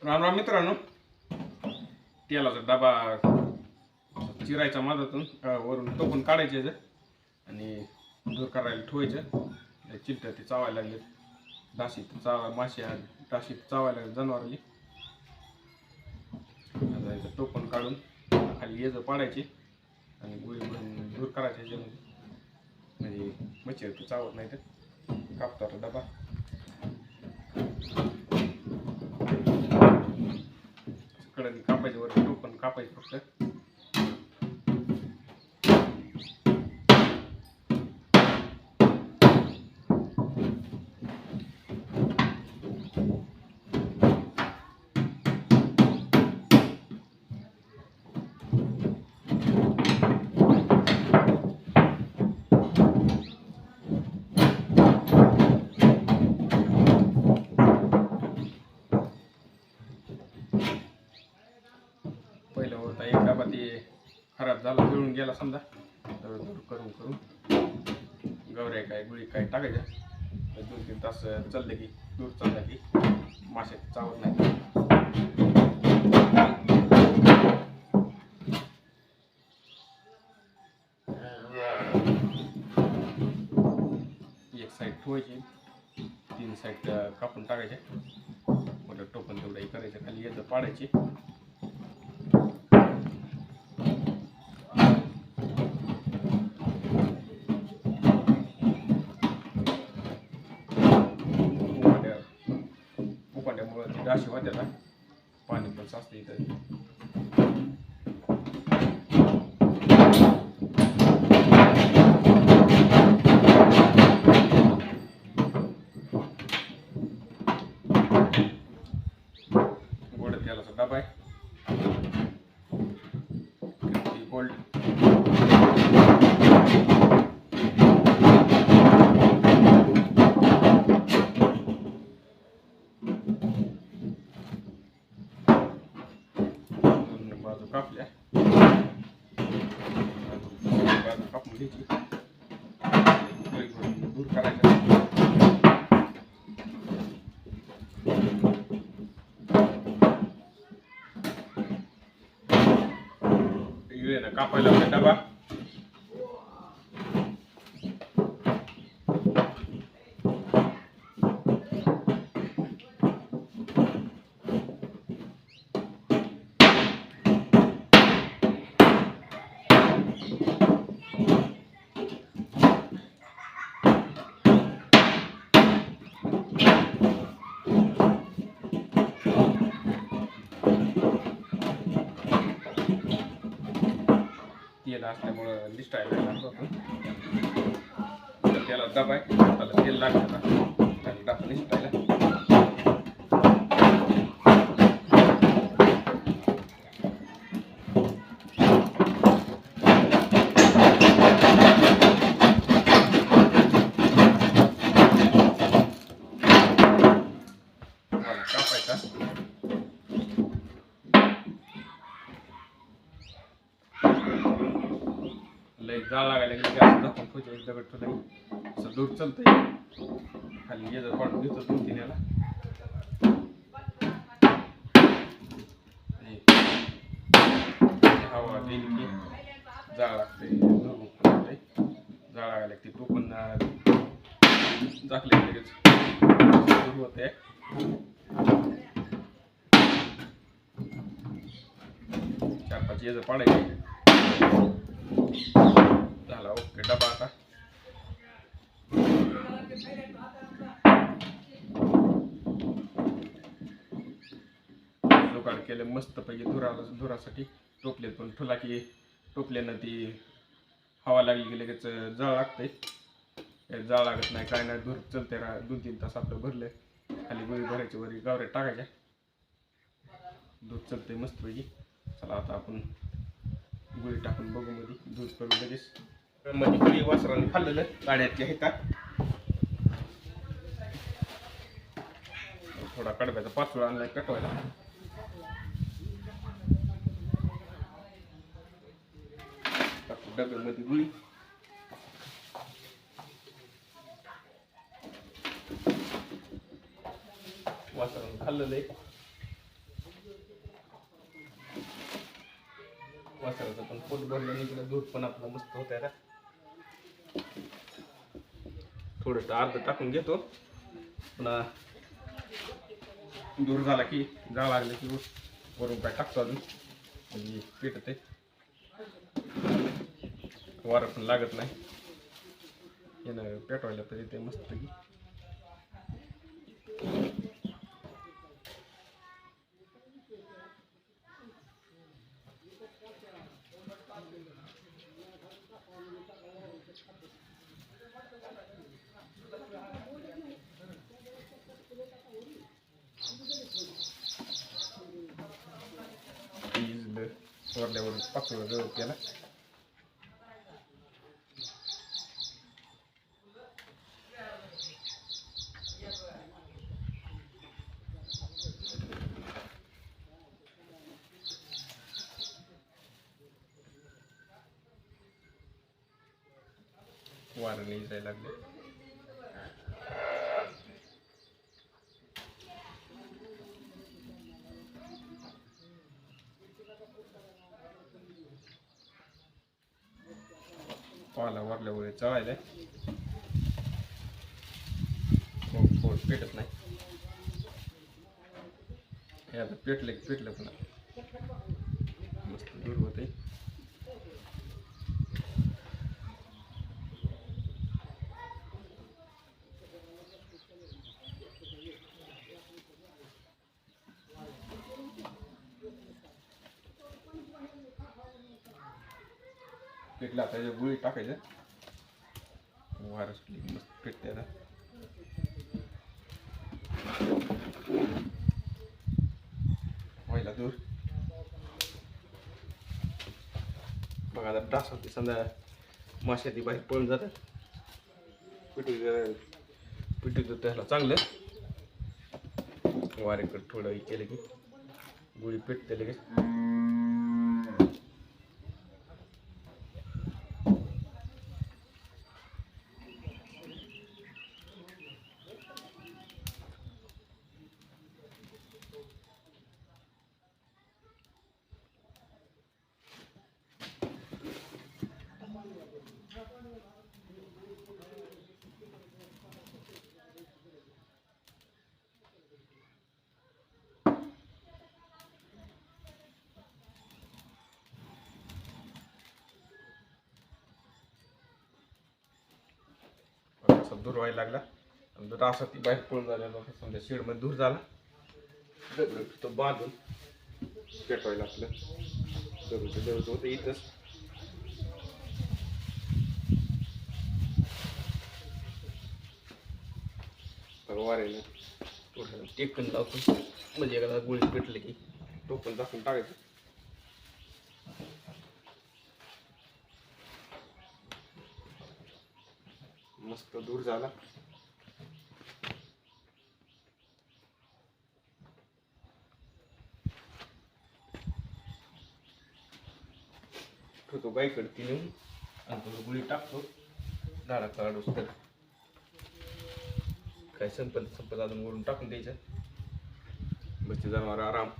राम राम मित्रांनो, तेलाचा डबा चिरायचा मधातून वरून टोपून काढायचे आणि दूर करायला ठेवायचं. चिलट ते चावायला लागले, डाशीत माश्या डाशीत चावायला लागले जनावरांनी. आता टोपून काढून खाली येज पाडायची आणि गुळी भरून दूर करायचे म्हणजे मच्छर ते चावत नाही. तर कापतो आता डबा. कडे कापायचे वर टोपण कापायचे फक्त. पहिलं होता एक डबा ते खराब झाला, जळून गेला समजा, तर दूर करून करून गवऱ्या काय गुळी काय टाकायच्या. 2-3 तास चालले की दूर चालला की मासे चावत नाही. एक साईड ठेवायची, 3 साईड कापून टाकायचे. मोठं टोपण तेवढं करायचं, खाली येतं पाडायची. उपाड्यामुळे ती डाशी होत्याला, पाणी पण साचतं इथं. गोड तेलाचा डबा आहे, गोल्ड. बाजू कापल्या, बाजू कापून घ्यायची, दूर करायचं. कापायला डबा तेल असल्यामुळं लिस्टायला लागतो. त्याला डबा आहे, त्याला तेल लागतं आणि डबा लिस्टायला. कापायचा. लय जाळ लागायला लागली की असं दाखवून ठेवायचं. एक दगड ठेवला असं दूर चालतंय, खाली येतं पाडून घेतो 2-3 याला. हवा गेली की जाळ लागते, जाळ लागायला लागते. टोपण झाकले लगेच सुरू होते. चार 5 येज पाडायचे. झाला ओके डबा. आता जुगाड केलं मस्त पैकी धुरासाठी. टोपल्यात पण ठुला की टोपल्यानं ती हवा लागली की लगेच जाळ लागते. जाळ लागत नाही काय नाही, धूर चलते. 2-3 तास आपलं भरलं, खाली गुळी भरायची, वरी गावऱ्या टाकायच्या, दूध चलते मस्त पैकी. चला आता आपण गुळी टाकून बघू मध्ये. दूध करून लगेच मध्ये गुळी वासराने खाल्लेलं गाड्यातल्या आहेत. थोडा कडब्याचा पाचोळा आणलाय कटवायला. डब्यामध्ये गुळी. वासराने खाल्लेलं आहे. वासराचं पण पोट भरलं निघलं, दूध पण आपलं मस्त होत आहे. थोडंसं अर्ध टाकून घेतो, पुन्हा दूर झाला की जाळ लागलं की वरून काय टाकतो अजून, म्हणजे पेटते, वारं पण लागत नाही. यानं पेटवायला तरी ते मस्त की वरल्यावर पाकळं जवळ केला. वारं नाही जायला लागले. पाला वरल्यावर चढायला पोट पेटत नाही. हे आता पेटलं की पेटलं पुन्हा मस्त दूर होते. पेटला आता गुळी टाकायचं, वारं सुटली मस्त पेटते. आता व्हायला दूर बघा. आता डास होते समजा, माश्या ती बाहेर पळून जातात. पिटू त्याला चांगलं वारेकडे थोडं हे केलं की गुळी पेटते लगेच. दूर व्हायला लागला, डासा ती बाहेर पळून झालेला समजा शेडमध्ये दूर झाला. तो बांधून पेटवायला आपलं दररोज होतं इथंच. वाऱ्यानं थोडं टेकन लावतो, म्हणजे एखादा गोळी पेटले की टोपण टाकून टाकायचं. मस्त दूर झाला. तो गायकडे ती नेऊन आणि तो गुळी टाकतो झाडा काढूस तर काय संपत अजून वरून टाकून द्यायचं. बसते जनावर आराम.